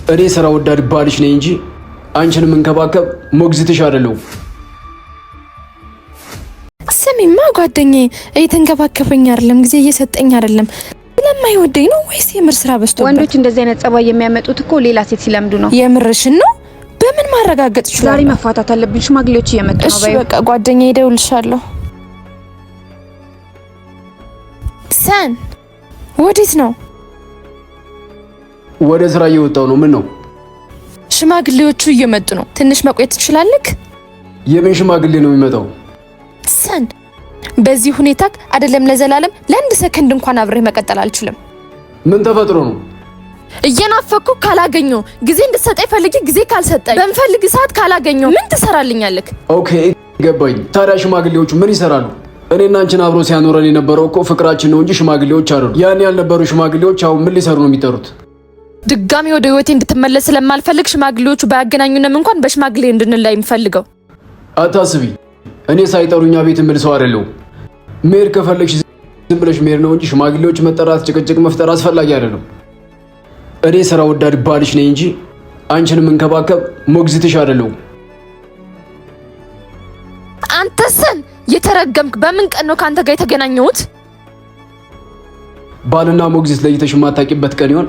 እኔ ስራ ወዳድ ባልሽ ነኝ እንጂ አንቺን መንከባከብ ሞግዚትሽ አይደለም። ስሚማ ጓደኛዬ እየተንከባከበኝ አይደለም፣ ጊዜ እየሰጠኝ አይደለም። ስለማይወደኝ ነው ወይስ የምር ስራ በዝቶበት? ወንዶች እንደዚህ አይነት ጸባይ የሚያመጡት እኮ ሌላ ሴት ሲለምዱ ነው። የምርሽን ነው? በምን ማረጋገጥ ይችላል? ዛሬ መፋታት አለብን፣ ሽማግሌዎች እየመጡ ነው። እሺ በቃ ጓደኛዬ እደውልልሻለሁ። ሰን ወዴት ነው? ወደ ስራ እየወጣው ነው። ምን ነው? ሽማግሌዎቹ እየመጡ ነው። ትንሽ መቆየት ትችላለህ? የምን ሽማግሌ ነው የሚመጣው? ሰን በዚህ ሁኔታ አይደለም ለዘላለም ለአንድ ሰከንድ እንኳን አብሬ መቀጠል አልችልም። ምን ተፈጥሮ ነው? እየናፈኩ ካላገኘው ጊዜ እንድትሰጠኝ ፈልጊ፣ ጊዜ ካልሰጠኝ በምፈልግ ሰዓት ካላገኘው ምን ትሰራልኛለህ? ኦኬ ገባኝ። ታዲያ ሽማግሌዎቹ ምን ይሰራሉ? እኔና አንቺን አብሮ ሲያኖረን የነበረው እኮ ፍቅራችን ነው እንጂ ሽማግሌዎች አይደሉ። ያን ያልነበሩ ሽማግሌዎች አሁን ምን ሊሰሩ ነው የሚጠሩት? ድጋሚ ወደ ህይወቴ እንድትመለስ ስለማልፈልግ ሽማግሌዎቹ ባያገናኙንም እንኳን በሽማግሌ እንድንላይ የምፈልገው። አታስቢ፣ እኔ ሳይጠሩኛ ቤት የምልሰው አይደለሁም። መሄድ ከፈለግሽ ዝም ብለሽ መሄድ ነው እንጂ ሽማግሌዎች መጠራት፣ ጭቅጭቅ መፍጠር አስፈላጊ አይደለም። እኔ ስራ ወዳድ ባልሽ ነኝ እንጂ አንቺን መንከባከብ ሞግዚትሽ አይደለሁም። አንተ ሰን የተረገምክ፣ በምን ቀን ነው ካንተ ጋር የተገናኘሁት? ባልና ሞግዚት ለይተሽ የማታውቂበት ቀን ይሆን?